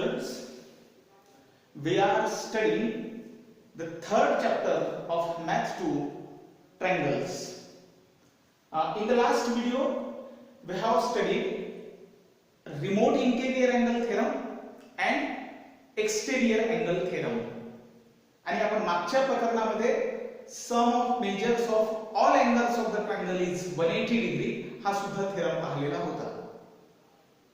students, we are studying the third chapter of Math 2, triangles. In the last video, we have studied remote interior angle theorem and exterior angle theorem. आणि आपण मागच्या प्रकरणामध्ये sum of measures of all angles of the triangle is 180 degree हा सुद्धा theorem पाहिलेला होता.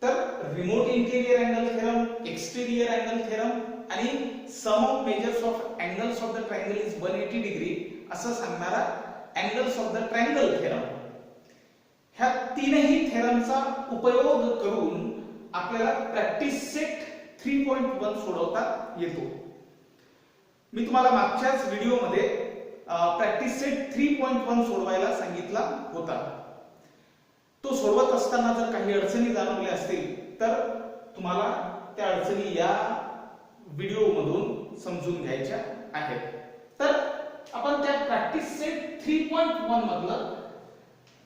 तर remote interior angle theorem, exterior angle theorem आणि sum of measures of angles of the triangle is 180 degree असं सांगणारा angles of the triangle theorem, ह्या तीनही थेरमचा उपयोग करून आपल्याला प्रॅक्टिस सेट 3.1 सोडवता येतो. मी तुम्हाला मागच्याच व्हिडिओमध्ये प्रॅक्टिस सेट 3.1 सोडवायला सांगितला होता. तो सोडवत असताना जर काही अडचणी जाणवल्या असतील तर तुम्हाला त्या अडचणी या व्हिडिओ मधून समजून घ्यायच्या आहेत. तर आपण त्या प्रॅक्टिस सेट 3.1 मधला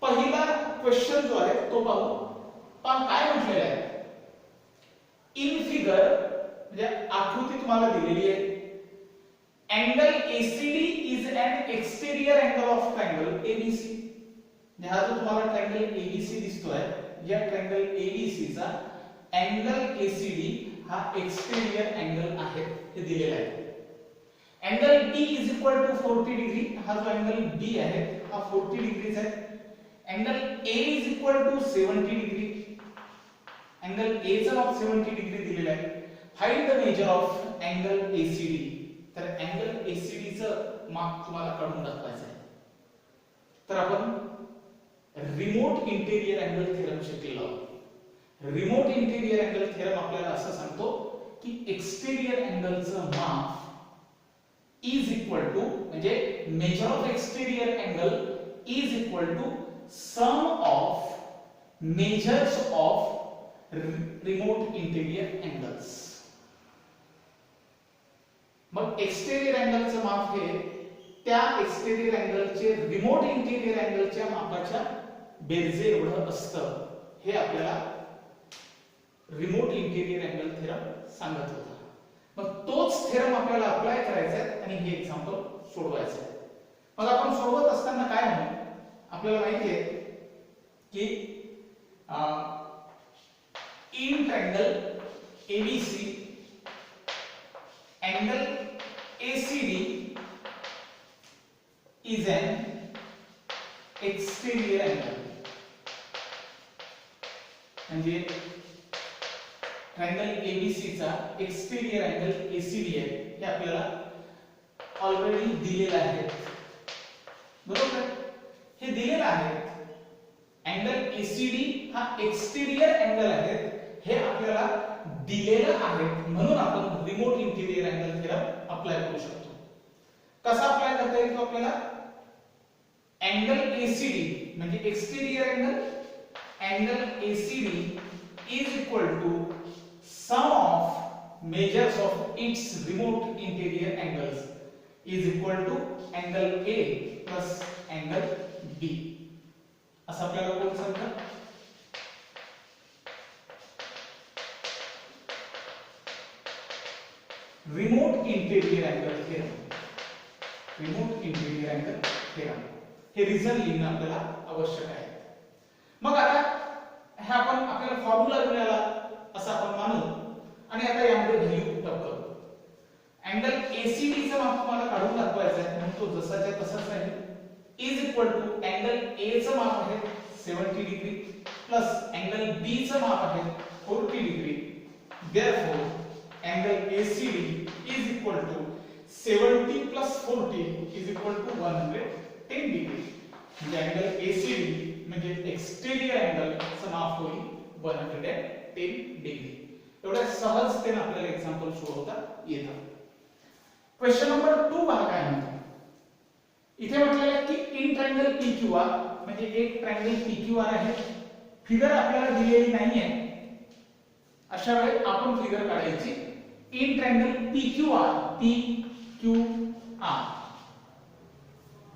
पहिला क्वेश्चन जो आहे तो पाहू. पण काय म्हटलेलं आहे, इन फिगर म्हणजे आकृती तुम्हाला दिलेली आहे. Angle ACD is an exterior angle of triangle ABC. हा जो तुम्हाला ट्रायंगल ABC दिसतोय, या ट्रायंगल ABC चा अँगल ACD हा एक्सटेरियर अँगल आहे हे दिलेला आहे. Angle D is equal to 40 degree, हा जो अँगल B आहे हा 40 डिग्रीज आहे. Angle A is equal to 70 degree, angle A चा माप 70 डिग्री दिलेला आहे. Find the measure of angle ACD. तर अँगल ACD चं माप तुम्हाला काढून दाखवायचं आहे. तर आपण रिमोट इंटेरियर अँगल थेरम शिकलेलो आहोत. रिमोट इंटेरियर अँगल थेरम आपल्याला असं सांगतो की एक्सटेरियर अँगलचं माप इज इक्वल टू म्हणजे measure of exterior angle is equal to sum of measures of remote interior angles. मग एक्सटेरियर अँगलचं माप हे त्या एक्सटेरियर अँगलचे रिमोट इंटेरियर अँगलच्या मापाच्या बेरजे एवढं असतं हे आपल्याला रिमोट इंटेरियर अँगल थेरम सांगत होता. मग तोच थेरम आपल्याला अप्लाय करायचा आहे आणि हे एक्झाम्पल सोडवायचं आहे. मग आपण सोडवत असताना काय म्हणू, आपल्याला माहिती आहे की in triangle ABC angle ACD is an exterior angle. म्हणजे ट्रायंगल ABC चा एक्सटेरियर अँगल ACD आहे हे आपल्याला ऑलरेडी दिलेलं आहे. बरोबर, हे दिलेलं आहे. अँगल ACD हा एक्सटेरियर अँगल आहे हे आपल्याला दिलेलं आहे, म्हणून आपण remote interior angle theorem apply करू शकतो. कसा अप्लाय करता येईल तो आपल्याला, अँगल ACD म्हणजे exterior angle ACD is equal to sum of measures of its remote interior angles is equal to angle A plus angle B असं आपल्याला बोलू शकतो. Remote interior angle theorem, remote interior angle theorem हे reason लिहिणं आपल्याला आवश्यक आहे. मग आता हे आपण आपल्याला फॉर्म्युला मिळाला असं आपण मानू आणि आता यामध्ये व्हॅल्यू पुटअप करू. अँगल ACD चं माप तुम्हाला काढून दाखवायचं आहे म्हणून तो जसाच्या तसाच राहील. Is equal to angle A चं माप आहे 70 डिग्री प्लस अँगल B चं माप आहे 40 degree. Therefore angle ACD is equal to 70 plus 40 is equal to 110 degree. म्हणजे अँगल ACD म्हणजे एक्सटेरियर अँगल चं माप होईल 110 डिग्री. एवढ्या सहजतेने आपल्याला एक्झाम्पल सोडवता येतं. क्वेश्चन नंबर 2 पहा काय म्हणतो. इथे म्हटलेलं आहे की इन ट्रायंगल PQR म्हणजे एक ट्रायंगल PQR आहे. फिगर आपल्याला दिलेली नाहीये, अशा वेळी आपण फिगर काढायची. In triangle PQR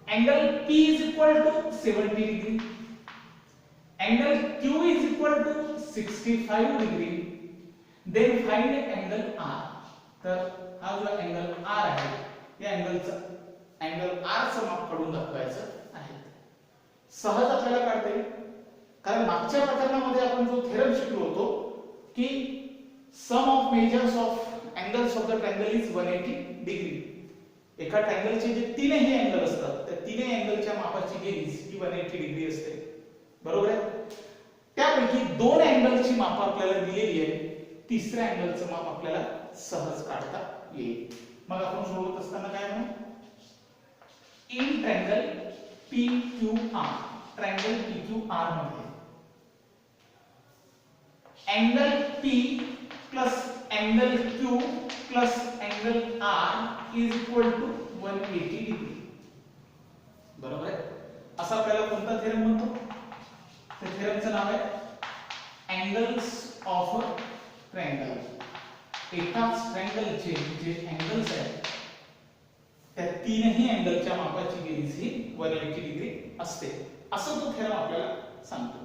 angle P is equal to 70 degree, angle Q is equal to 65 degree, then find angle R. तर हा जो एंगल आर आहे या एंगल आर चं माप काढून दाखवायचं आहे. सहज आपल्याला काढता येईल कारण मागच्या प्रकरणामध्ये आपण जो थेरम शिकलो होतो की sum of measures of angles of the triangle is 180 degree. एका ट्रायंगलचे जे तीनही अँगल असतात त्या तीनही अँगलच्या मापाची बेरीज ही 180 डिग्री असते. बरोबर आहे. त्यापैकी दोन अँगलची माप आपल्याला दिलेली आहे. तिसऱ्या अँगलचं माप आपल्याला सहज काढता येईल. मग आपण सोडवत असताना काय म्हणू in triangle PQR triangle PQR मध्ये angle P plus angle Q plus angle R is equal to 180 degree. बरोबर आहे. असा आपल्याला कोणता थेरम म्हणतो. त्या थेरमचं नाव आहे एंगल्स ऑफ अ ट्रायंगल. एकाच ट्रायंगलचे जे एंगल्स आहेत त्या तीनही अँगलच्या मापाची बेरीज ही 180 डिग्री असते असं तो थेरम आपल्याला सांगतो.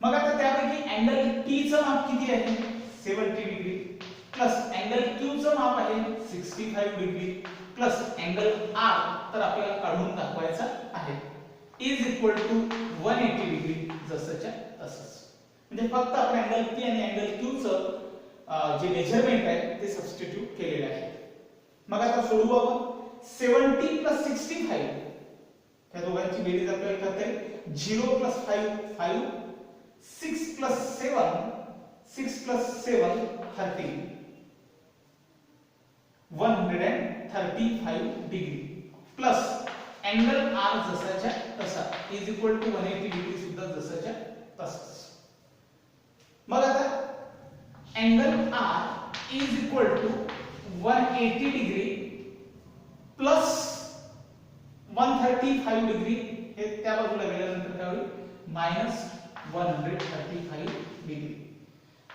मग आता त्यापैकी अँगल P चं माप किती आहे 70 डिग्री प्लस अँगल Q चं माप आहे 65 डिग्री प्लस अँगल R तर आपल्याला काढून दाखवायचा आहे इज इक्वल टू 180 डिग्री जसंच्या तसंच. म्हणजे फक्त आपण अँगल P आणि अँगल Q चं जे मेजरमेंट आहे ते सबस्टिट्यूट केलेले आहे. मग आता सोडवू आपण 70 प्लस 65 त्या दोघांची बेरीज आपल्याला करता येईल 0 plus 5 5 6 plus 7 6 plus 7 30 135 degree plus angle R जसाच्या तसा इज इक्वल टू 180 डिग्री सुद्धा जसाच्या तसाच. मग आता angle R is equal to 180 degree plus 135 degree हे त्या बाजूला गेल्यानंतर काय होईल minus 135 degree.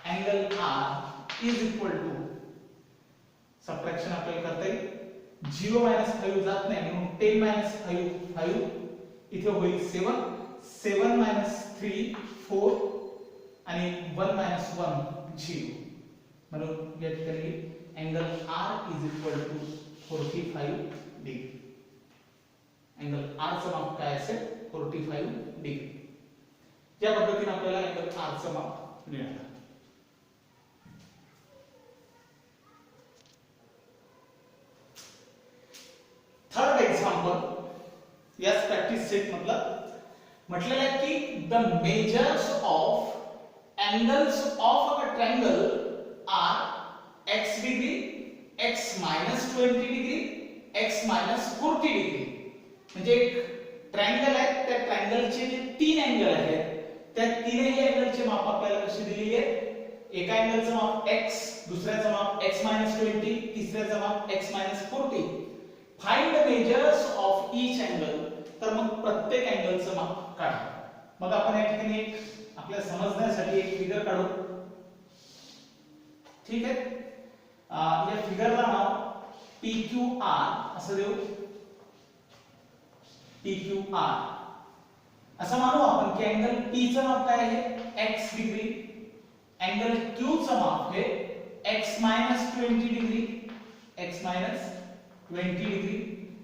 Angle R is equal to subtraction आपल्याला करता येईल 0 5 जात नाही म्हणून 10 5 इथे होईल 7 7 3 4 आणि 1 1 0 म्हणून या ठिकाणी angle R is equal to 45 degree. Angle R चं माप काय असेल 45 डिग्री. या पद्धतीने आपल्याला अँगल R चं माप मिळालं. थर्ड एक्झाम्पल याच प्रॅक्टिस सेट मधलं म्हटलेलं आहे की the measures of angles of a triangle are x degree x minus 20 degree x minus 40 degree. म्हणजे एक ट्रायंगल आहे त्या ट्रायंगलचे जे तीन अँगल आहेत त्या तीनही अँगलचे माप आपल्याला कशी दिलेली आहे. एका अँगलचं माप x दुसऱ्याचं माप x minus 20 तिसऱ्याचं माप x minus 40. Find the measures of each angle. तर मग प्रत्येक अँगलचं माप काढा. मग आपण या ठिकाणी एक आपल्याला समजण्यासाठी एक फिगर काढू. ठीक आहे. या फिगरला नाव PQR असं देऊ. PQR असं मानू आपण की अँगल P चं माप काय आहे x डिग्री. अँगल Q चं माप हे x minus 20 degree x minus 20 degree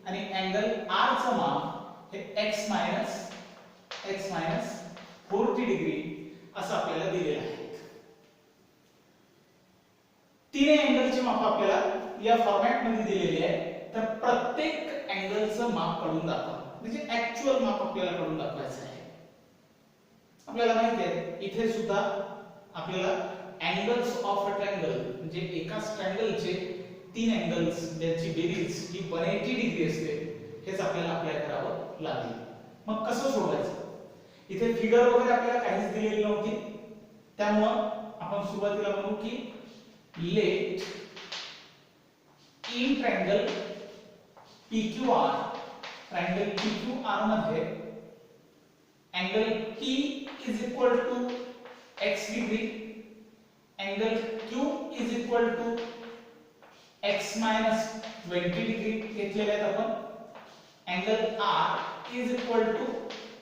आणि अँगल R चं माप हे x minus 40 डिग्री असं आपल्याला दिलेलं आहे. तीन अँगलचे माप आपल्याला या फॉर्मॅट मध्ये दिलेले आहे. तर प्रत्येक अँगलचं माप काढून दाखवा. म्हणजे ऍक्च्युअल माप आपल्याला काढून दाखवायचं आहे. आपल्याला माहिती आहे इथे सुद्धा आपल्याला अँगल्स ऑफ अ ट्रायंगल म्हणजे एकाच ट्रायंगलचे तीन अँगल्स ज्यांची बेरीज ही 180 डिग्री असते हेच आपल्याला अप्लाय करावं लागेल. मग कसं सोडवायचं. इथे फिगर वगैरे आपल्याला काहीच दिलेली नव्हती त्यामुळं आपण सुरुवातीला म्हणू की let in triangle PQR triangle PQR मध्ये angle P is equal to x degree angle Q is equal to x minus 20 degree घेतलेले आहेत आपण. angle R is equal to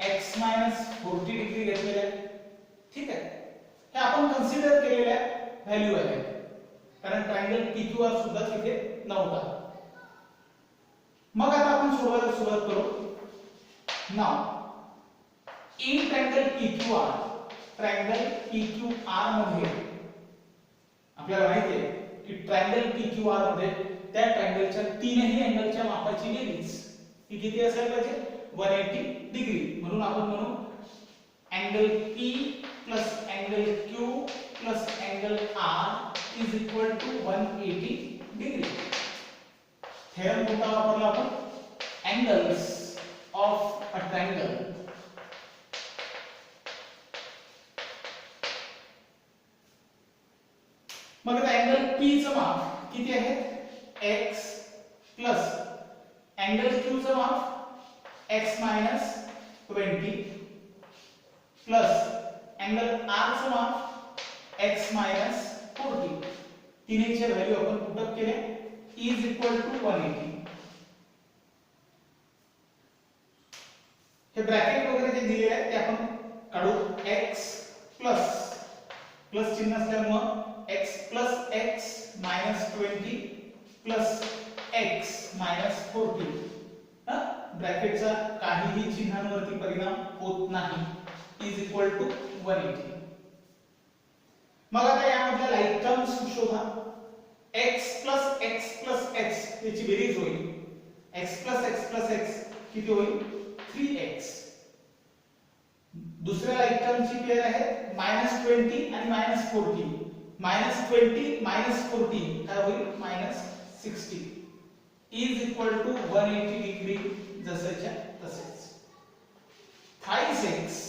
x minus 40 degree घेतलेले आहे. ठीक आहे. हे आपण कन्सिडर केलेल्या व्हॅल्यू आहे, कारण ट्रायंगल PQR सुद्धा तिथे नव्हता. मग आता आपण सोडवायला सुरुवात करू. नाव इन ट्रायंगल PQR मध्ये आपल्याला माहिती आहे की ट्रायंगल PQR मध्ये त्या ट्रायंगलच्या तीनही अँगलच्या मापाची बेरीज ही किती असायला पाहिजे? 180 डिग्री. म्हणून आपण म्हणू angle P plus angle Q plus angle R is equal to 180 degree. Theorem कोणता वापरला आपण? अँगल्स ऑफ अ ट्रायंगल मग आता अँगल P चं माप किती आहे? x प्लस अँगल Q चं माप x minus 20 plus angle R चं माप x मायनस 40. तिन्हीचे व्हॅल्यू आपण पुटअप केले इज इक्वल टू 180. हे ब्रॅकेट वगैरे जे दिलेले आहे ते आपण काढू. x प्लस प्लस चिन्ह असल्यामुळे x plus x minus 20 plus x minus 40. ब्रॅकेटचा काहीही चिन्हांवरती परिणाम होत नाही इज इक्वल टू 180. मग आता यामधल्या लाईक टर्म्स शोधा. x plus x plus x याची बेरीज होईल. x plus x plus x किती होईल? 3x. दुसऱ्या लाईक टर्मची पेअर आहे -20 आणि -40. -20 -40 काय होईल? -60 इज इक्वल टू 180 डिग्री जसंच्या तसेच. 5x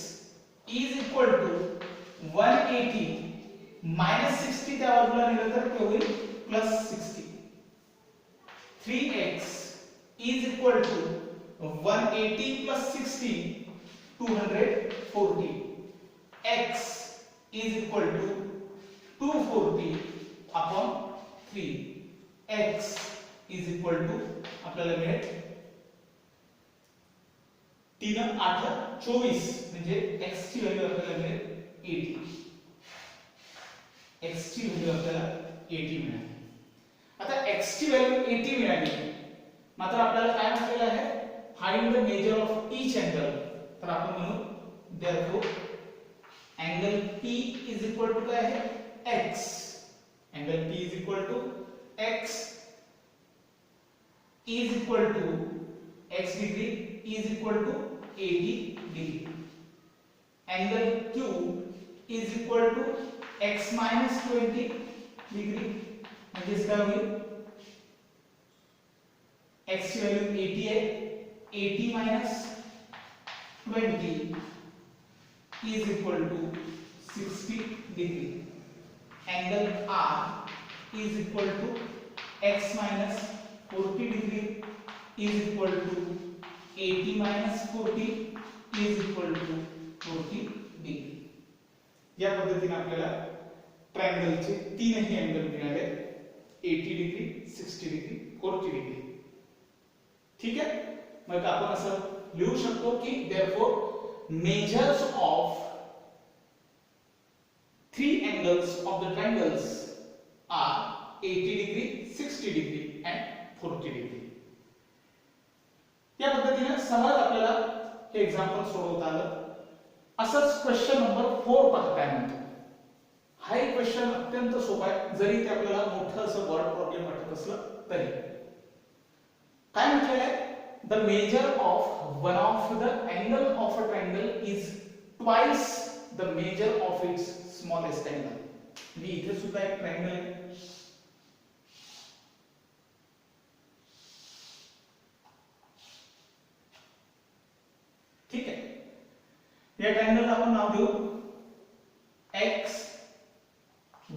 इज इक्वल टू 180 -60 त्या बाजूला नेलं तर काय होईल? +60. 3x is equal to 180 + 60 240. x is equal to 240 upon 3. x is equal to आपल्याला मिळेल 3 8 24 म्हणजे x ची व्हॅल्यू आपल्याला मिळेल 80. x ची व्हॅल्यू आपल्याला 80 मिळाली. आता x ची व्हॅल्यू 80 मिळाली, मात्र आपल्याला काय म्हटलेलं आहे? Find the measure of each angle. तर आपण म्हणू therefore angle P is equal to काय आहे? x. Angle P is equal to x is equal to x degree is equal to 80 degree. Angle Q is equal to x minus 20 degree. म्हणजे काय होईल? x ची value 80 आहे. 80 minus 20 is equal to 60 degree. Angle R is equal to x minus 40 degree is equal to 80 minus 40 is equal to 40 degree. या पद्धतीने आपल्याला ट्रायंगलचे तीनही angle मिळाले 80 डिग्री, 60 डिग्री, 40 डिग्री. ठीक आहे. मग आपण असं लिहू शकतो की therefore measures of three angles of the triangles are 80 degree, 60 degree and 40 degree. या पद्धतीने सहज आपल्याला हे एक्झाम्पल सोडवता आलं. असंच क्वेश्चन नंबर 4 पहा काय म्हणतो. हा एक क्वेश्चन अत्यंत सोपा आहे, जरी ते आपल्याला मोठं असं वर्ड प्रॉब्लेम वाटत असलं तरी. काय म्हटलेलं आहे? The measure of one of the angle of a triangle is twice the measure of its smallest angle. मी इथे सुद्धा एक ट्रायंगल आहे. ठीक आहे. या ट्रायंगलला आपण नाव देऊ x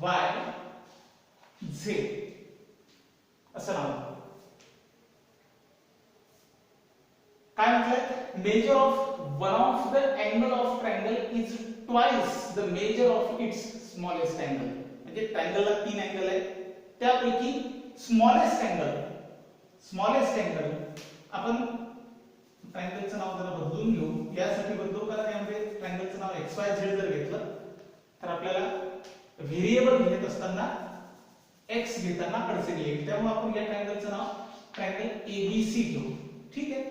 y z असं नाव. काय म्हटलंय? Major of one of the angle of triangle is twice the measure of its smallest angle. म्हणजे ट्रायंगलला 3 अँगल आहेत, त्यापैकी स्मॉलेस्ट अँगल आपण ट्रायंगलचं नाव जरा बदलून घेऊ. यासाठी बदलू कारण यामध्ये ट्रायंगलचं नाव XYZ जर घेतलं तर आपल्याला व्हेरिएबल घेत असताना x घेताना अडचण येईल, त्यामुळे आपण या ट्रायंगलचं नाव ट्रायंगल ABC घेऊ. ठीक आहे,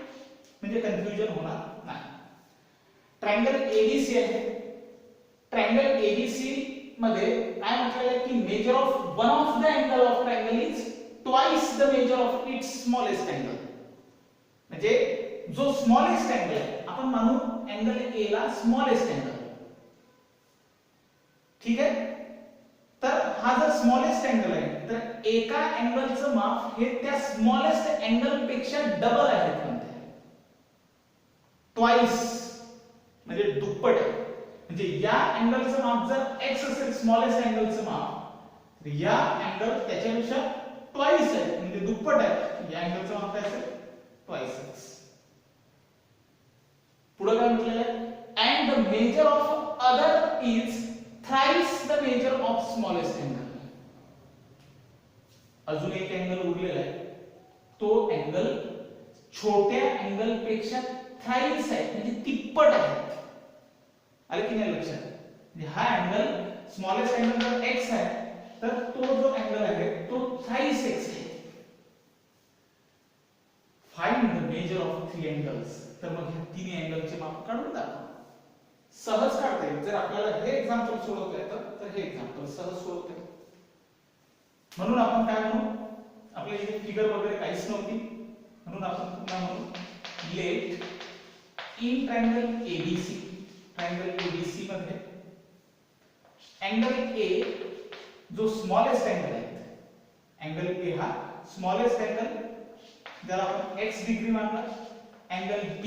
म्हणजे कन्फ्युजन होणार नाही. ट्रायंगल ABC आहे. ट्रायंगल ABC मध्ये काय म्हटलेलं आहे की major of one of the angle of triangle is twice the measure of its smallest angle. म्हणजे जो स्मॉलेस्ट अँगल आहे, आपण मानू अँगल A ला स्मॉलेस्ट अँगल. ठीक आहे, तर हा जर स्मॉलेस्ट अँगल आहे तर एका अँगलचं माप हे त्या स्मॉलेस्ट अँगल पेक्षा डबल आहे. म्हणते ट्वाइस म्हणजे दुप्पट आहे. म्हणजे या अँगलचं माप जर x असेल, स्मॉलेस्ट अँगलचं माप, तर या अँगल त्याच्यापेक्षा ट्वाइस आहे, म्हणजे दुप्पट आहे. या अँगलचं माप काय असेल? Twice x. पुढे काय म्हटलेलं आहे? And the measure of other is thrice the measure of smallest angle. अजून एक अँगल उरलेला आहे, तो अँगल छोट्या अँगल पेक्षा थ्राइस आहे, म्हणजे तिप्पट आहे. आले की नाही लक्षात? म्हणजे हा अँगल स्मॉलेस्ट अँगल जर x आहे तर तो जो अँगल आहे तो थ्राइस x आहे. Find the measure of three angles. तर मग ह्या तिन्ही अँगलचे माप काढून दाखवा. सहज काढता येईल जर आपल्याला हे एक्झाम्पल सोडवता येतं, तर हे एक्झाम्पल सहज सोडवता येईल. म्हणून आपण काय म्हणू, आपल्या इथे फिगर वगैरे काहीच नव्हती, म्हणून आपण पुन्हा म्हणू let in triangle ABC. Triangle ABC मध्ये अँगल A जो स्मॉलेस्ट अँगल आहे, अँगल A हा स्मॉलेस्ट अँगल, जर आपण x डिग्री मानला, angle B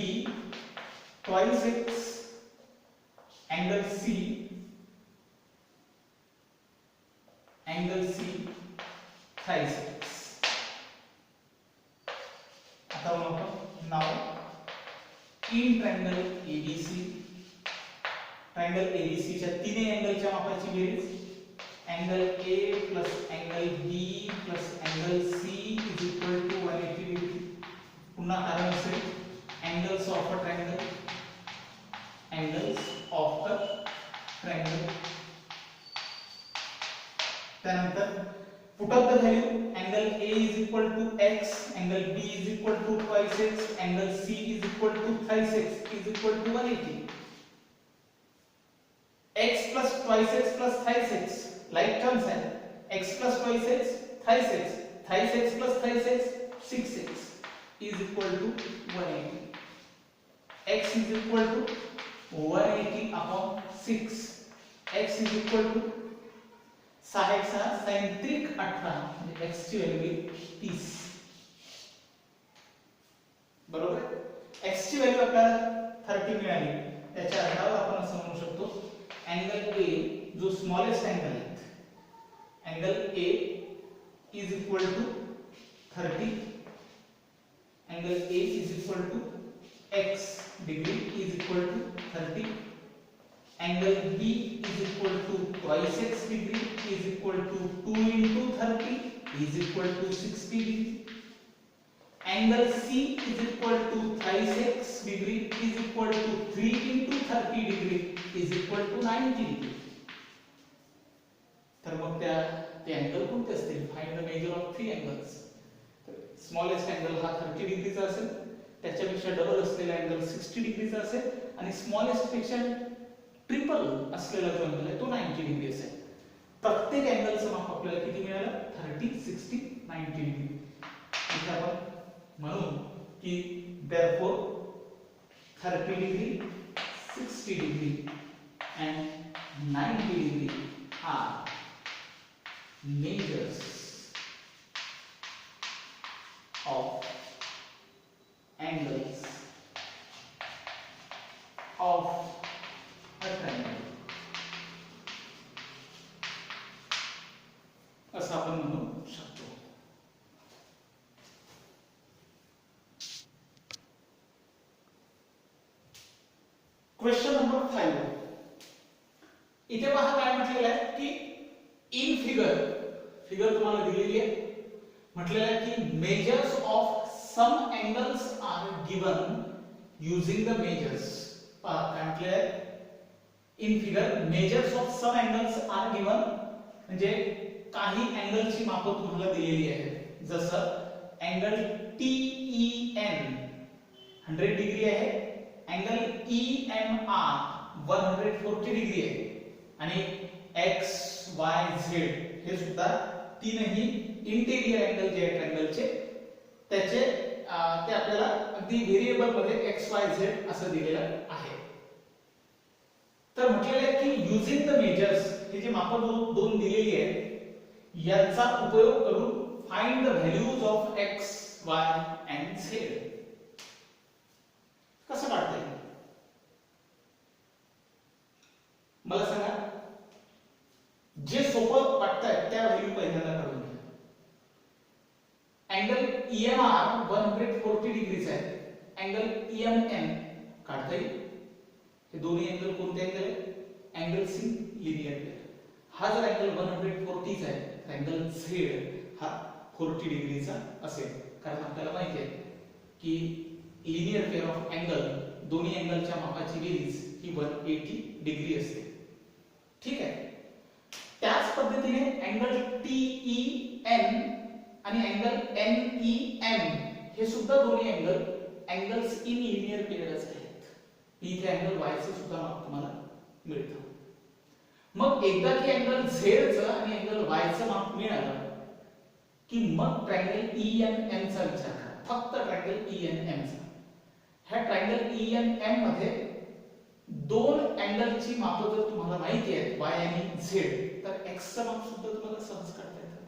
twice x, angle C thrice x. आता आपण नाव in triangle ABC, triangle ABC च्या तिन्ही अँगलच्या मापाची बेरीज angle A plus angle B plus angle C is equal to 180 degree. पुन्हा कारण असेल angles of a triangle, angles of the triangle. त्यानंतर put up the value angle A is equal to x, angle B is equal to twice x, angle C is equal to thrice x is equal to 180. x plus twice x plus thrice x like terms है. x plus twice x thrice x, thrice x plus thrice x 6x is equal to 180. x is equal to 180 upon 6. x is equal to 6 x sin 3 18 म्हणजे x ची value 30. बरोबर. x ची value आपल्याला 30 मिळाली. त्याच्या आधारावर आपण असं म्हणू शकतो अँगल A जो स्मॉलेस्ट अँगल आहे, angle A is equal to 30, angle A is equal to x degree is equal to 30, angle B is equal to twice x degree is equal to 2 into 30 is equal to 60 degree, angle C is equal to thrice x degree is equal to 3 into 30 degree is equal to 90 degree. तर मग ते angle कोणते असतील? Find the measure of three angles. Smallest angle हा 30 डिग्रीचा असेल, त्याच्यापेक्षा double असलेला अँगल 60 डिग्रीचा असेल, आणि स्मॉलेस्ट पेक्षा ट्रिपल असलेला जो अँगल आहे तो 90 डिग्री असेल. प्रत्येक अँगलचं माप आपल्याला किती मिळालं? 30, 60, 90 डिग्री. इथे आपण म्हणून की therefore 30 degree, 60 degree and 90 degree are measures of angles of a triangle. असं आपण म्हणू शकतो. Question number 5. इथे पहा काय म्हटलेलं आहे की इन फिगर तुम्हाला दिलेली आहे. म्हटलेलं आहे की measures of some angles are given using the measures. पहा काय म्हटलेलं आहे in figure measures of some angles are given म्हणजे काही अँगलची मापं तुम्हाला दिलेली आहेत. जसं अँगल TEN 100 डिग्री आहे, अँगल EMR 140 डिग्री आहे आणि XYZ हे सुद्धा तीनही इंटेरियर अँगल जे आहेत ट्रायंगलचे त्याचे ते आपल्याला अगदी व्हेरिएबल मध्ये XYZ असं दिलेलं आहे. तर म्हटलेलं आहे की युजिंग द मेजर्स, हे जे मापं दोन दिलेली आहेत याचा उपयोग करून find the values of X, Y and Z. कसं काढता येईल मला सांगा. जे सोपं वाटतंय त्या व्हॅल्यू पहिल्यांदा काढून घ्या. अँगल EMR 140 डिग्रीचा आहे, अँगल EMN काढता येईल. हे दोन्ही अँगल कोणते अँगल आहे? Angles in linear pair. हा जर अँगल 140 चा आहे तर अँगल Z हा 40 डिग्रीचा असेल, कारण आपल्याला माहिती आहे की लिनियर पेअर ऑफ अँगल दोन्ही अँगलच्या मापाची बेरीज ही 180 डिग्री असते. ठीक आहे. त्याच पद्धतीने अँगल TEN आणि अँगल NEM हे सुद्धा दोन्ही अँगल अँगल्स इन लिनियर पेअरच आहेत. इथे अँगल Y चे सुद्धा माप तुम्हाला मिळतं. मग एकदा की अँगल Z चं आणि अँगल Y चं माप मिळालं की मग ट्रायंगल ENM चा विचार करा. फक्त ट्रायंगल ENM चा. ह्या ट्रायंगल ENM मध्ये दोन अँगलची मापं जर तुम्हाला माहिती आहेत Y आणि Z तर X चं माप सुद्धा तुम्हाला सहज काढता येतं.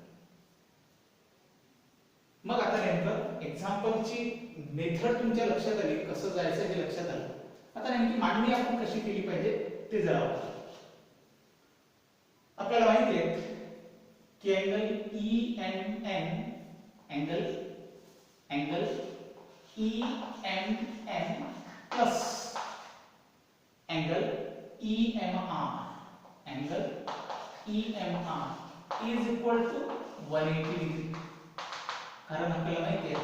मग आता नेमकं एक्झाम्पलची मेथड तुमच्या लक्षात आली, कसं जायचं हे लक्षात आलं. आता नेमकी मांडणी आपण कशी केली पाहिजे ते जरा बघा. आपल्याला माहिती आहे की angle EMN angle EMN plus angle EMR is equal to 180 degree. कारण आपल्याला माहिती आहे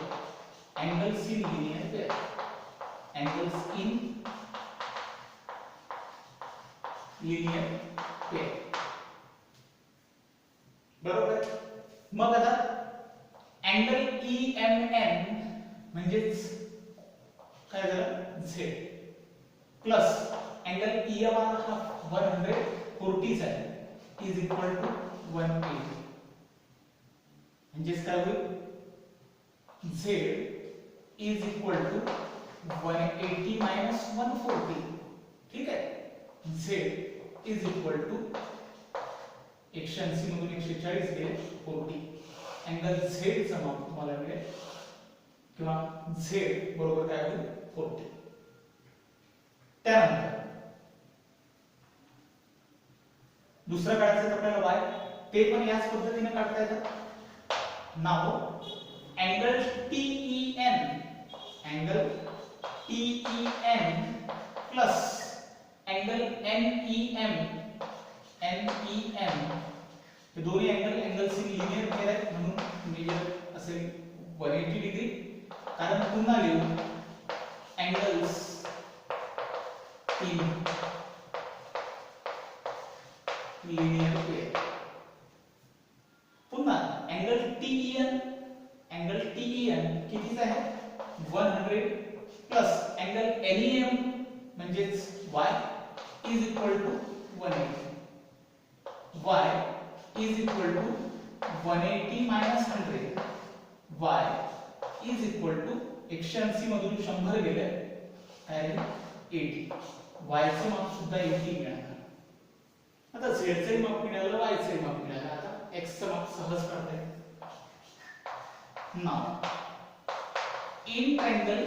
angles in linear pair, angles in linear pair. बरोबर. मग आता अँगल EMN म्हणजेच काय झालं Z प्लस अँगल EMR हा 140 आहे इज इक्वल टू 180. म्हणजेच काय होईल Z is equal to 180 minus 140. ठीक आहे. Z इज इक्वल टू 180 मधून 140 गेले 40. अँगल Z चा माप तुम्हाला मिळेल किंवा Z बरोबर काय होईल 40. त्यानंतर दुसरं काढायचं आपल्याला Y, ते पण याच पद्धतीने काढता येतं. नाव angle TEN plus angle NEM हे दोन्ही angle angles in linear pair आहेत म्हणून मेजर असेल 180 डिग्री. कारण पुन्हा लिहू अँगल्स इन लिनियर पेअर. पुन्हा अँगल TEN कितीचा आहे 100 प्लस अँगल NEM म्हणजेच Y is equal to 180. Y is equal to 180 minus 100. Y is equal to 180 मधून 100 गेले काय 80. Y चे माप सुद्धा 80 मिळालं. आता Z चे माप मिळालं, Y चे माप मिळालं. आता X चे माप सहज काढता येईल. Now in triangle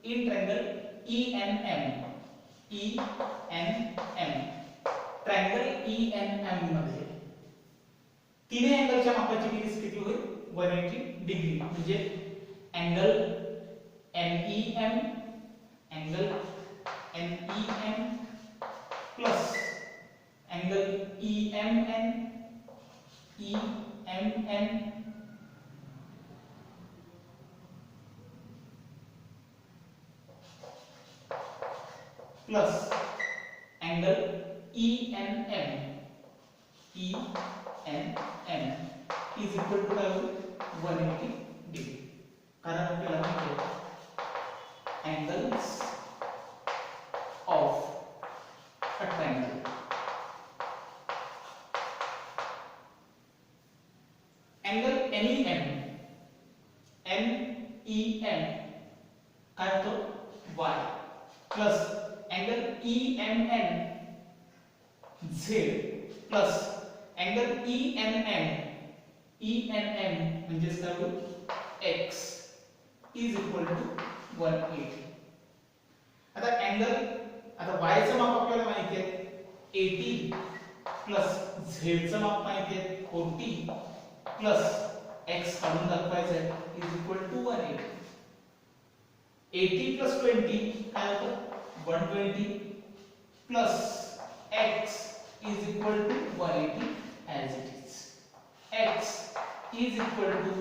ENM triangle ENM मध्ये तिन्ही अँगलच्या मापाची बेरीज किती होईल 180 डिग्री. म्हणजे angle NEM plus angle EMN plus angle ENM N M is equal to काय होईल 180 डिग्री. कारण आपल्याला माहिती आहे angles of a triangle angle NEM काय होतो y plus angle EMN z plus angle ENM म्हणजे काय होईल x इज इक्वल टू 180. आता अँगल y चं माप आपल्याला माहिती आहे 80 प्लस z चं माप माहिती आहे 40 प्लस x काढून दाखवायचं आहे इज इक्वल टू 180. 80 प्लस 20 काय होतं 120 plus x is equal to 180 as it is. x is equal to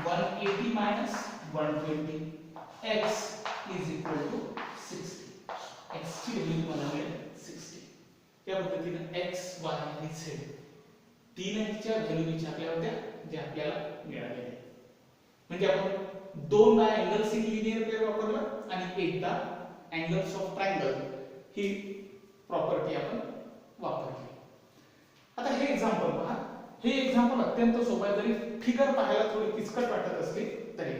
180 minus 120. x is equal to 60. x ची व्हॅल्यू तुम्हाला मिळेल 60. या पद्धतीने x y आणि z तीनच्या व्हॅल्यू विचारल्या होत्या जे आपल्याला मिळाले. म्हणजे आपण दोनदा अँगल्स इन लिनियर पेअर वापरला आणि एकदा angles of triangle he property आपण वापरली. आता हे एक्झाम्पल पहा. हे एक्झाम्पल अत्यंत सोपं आहे, जरी फिगर पाहायला थोडी किचकट वाटत असली तरी.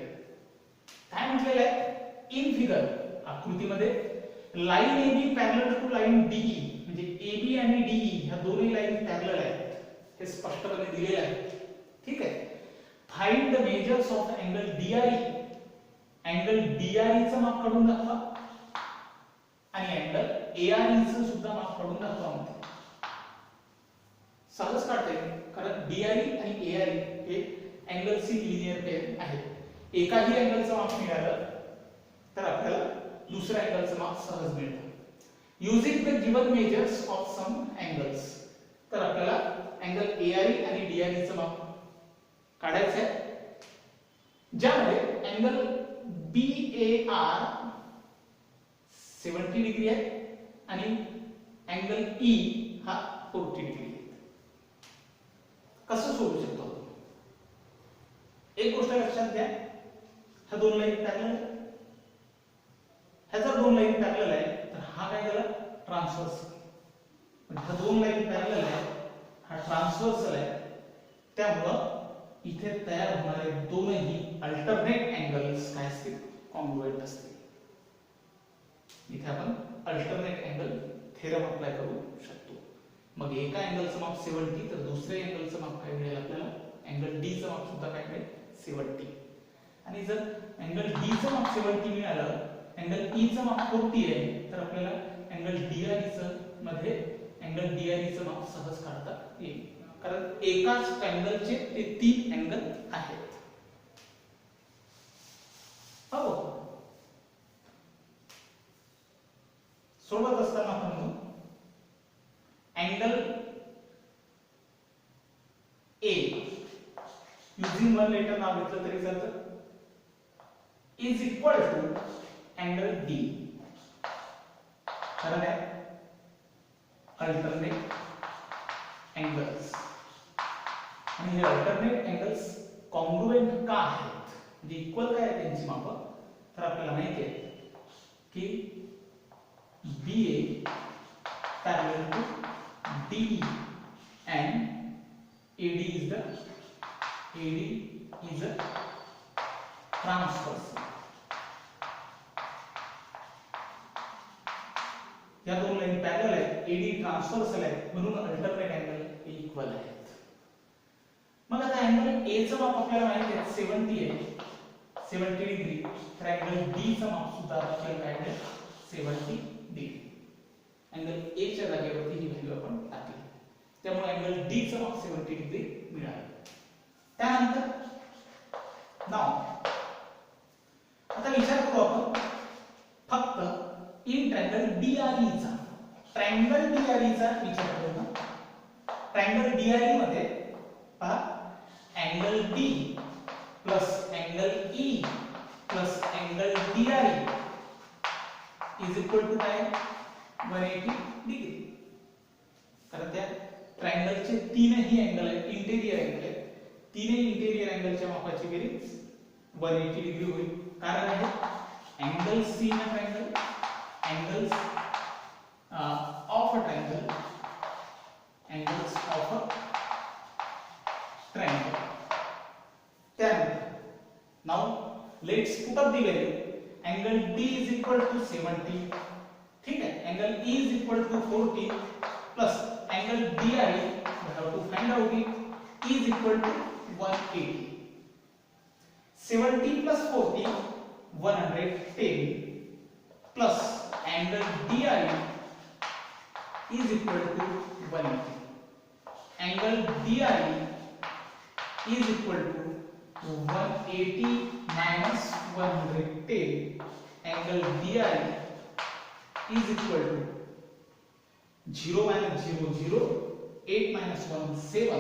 काय म्हटलेलं आहे इन फिगर आकृतीमध्ये line AB parallel to line DE म्हणजे AB आणि DE ह्या दोन्ही लाईन पॅरलल आहेत हे स्पष्टपणे दिलेले आहे. ठीक आहे. Find the measures of angle DRE. Angle DRE चं माप काढून दाखवा आणि अँगल ARE चं सुद्धा माप काढून दाखवा. सहज काढता येईल कारण DRE आणि ARE हे अँगल्स इन लिनियर पेअर आहेत. एकाही अँगलचं माप मिळालं तर आपल्याला दुसऱ्या अँगलचं माप सहज मिळतं. Using the given measures of some angles तर आपल्याला अँगल ARE आणि DRE चं माप काढायचं आहे, ज्यामध्ये अँगल BAR 70 डिग्री आहे आणि अँगल E हा 40 डिग्री आहे. कसं सोडू शकतो? एक गोष्ट लक्षात घ्या, ह्या दोन लाईन पॅरलल आहे. ह्या जर दोन लाईन पॅरलल आहे तर हा काय झाला ट्रान्सव्हर्स. पण ह्या दोन लाईन पॅरलल आहे, हा ट्रान्सव्हर्सल आहे. त्यामुळं इथे तयार होणारे दोनही अल्टरनेट अँगल्स काय असतील कॉन्ग्रुएंट असतील. इथे आपण अल्टरनेट अँगल थेरम अप्लाय करू शकतो. मग एका अँगलचं माप 70 तर दुसऱ्या अँगलचं माप काय मिळेल आपल्याला अँगल D चं माप सुद्धा काय मिळेल 70. आणि जर अँगल D चं माप 70 मिळालं, अँगल E चं माप 40 आहे तर आपल्याला अँगल DRE चं मध्ये अँगल DRE चं माप सहज काढता येईल कारण एकाच अँगलचे ते तीन अँगल आहेत. हो सोडवत असताना आपण angle A using one letter नाव घेतलं तरी चालतं is equal to angle D. कारण आहे अल्टरनेट अँगल्स आणि हे अल्टरनेट अँगल्स कॉन्ग्रुएंट का आहेत म्हणजे इक्वल काय आहे त्यांची माप तर आपल्याला माहिती आहे की BA parallel to DE and AD is a transverse. या दोन लाईन पॅरलल आहेत, AD ट्रान्सव्हर्सल आहे म्हणून अल्टरनेट अँगल इक्वल आहेत. मग आता अँगल A चं माप आपल्याला माहिती आहे 70 आहे 70 डिग्री. तर अँगल D चं माप सुद्धा आपल्याला काय आहे 70 डिग्री. अँगल A च्या जागेवरती ही व्हॅल्यू आपण टाकली त्यामुळे अँगल D चं माप 70 डिग्री मिळालं. त्यानंतर नाव आता विचार करू आपण फक्त इन ट्रायंगल DRE चा. ट्रायंगल DRE चा विचार करू ना. ट्रायंगल DRE मध्ये पहा angle D plus angle E plus angle DRE is equal to काय 180 डिग्री. कारण त्या ट्रायंगलचे तीनही अँगल आहेत, इंटेरियर अँगल आहेत, तीनही इंटेरियर अँगलच्या मापाची बेरीज 180 डिग्री होईल. कारण आहे angles in a triangle, angles of a triangle, angles of a triangle. त्यानंतर now let's put up the value. Angle D is equal to 70. ठीक है, angle E is equal to 40 plus angle DI we have to find out it is equal to 180. 70 plus 40 110 plus angle DI is equal to 180. Angle DI is equal to 180 minus 110. Angle DI is equal to 0 minus 0 0, 8 minus 1 7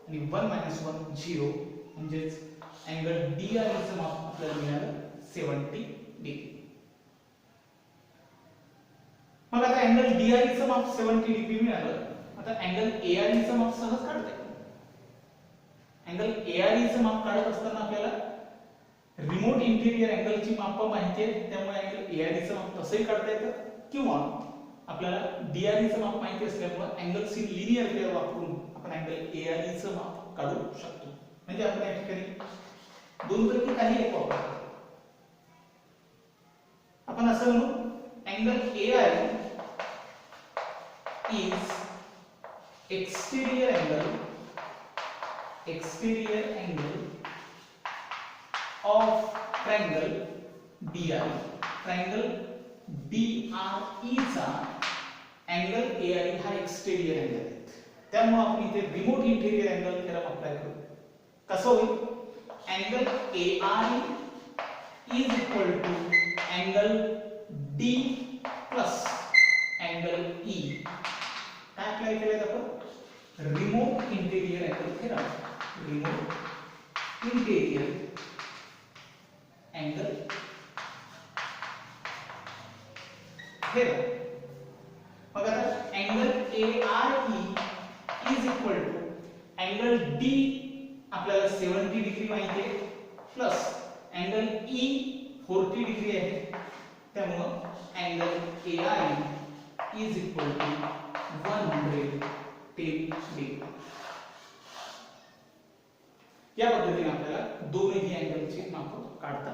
आणि 1 minus 1 0. म्हणजेच angle DI चं माप आपल्याला मिळालं 70 degree. मग आता angle DI चं माप 70 डिग्री मिळालं. आता अँगल ARE चं माप सहज काढता येईल. अँगल ARE चं माप काढत असताना आपल्याला रिमोट इंटेरियर अँगलची माप माहिती आहे, त्यामुळे अँगल ARE चं माप तसंही काढता येतं, किंवा आपल्याला DRE चं माप माहिती असल्यामुळे अँगल्स इन लिनियर पेअर वापरून आपण अँगल ARE चं माप काढू शकतो. म्हणजे आपण या ठिकाणी दोनपैकी काही एक वापरतो. आपण असं म्हणू angle ARE is exterior angle of triangle DRE. Triangle DRE चा अँगल ARE हा एक्सटेरियर अँगल आहे. त्यामुळे आपण इथे remote interior angle theorem apply करू. कसं होईल? Angle ARE is equal to angle D plus angle E. काय अप्लाय केलं आपण? Remote interior angle theorem. Remote interior angle theorem. मग आता angle ARE is equal to angle D आपल्याला 70 degree माहिती आहे, प्लस अँगल E 40 डिग्री आहे. त्यामुळे angle ARE is equal to 110 degree. या पद्धतीने आपल्याला दोन्ही अँगलची माप काढता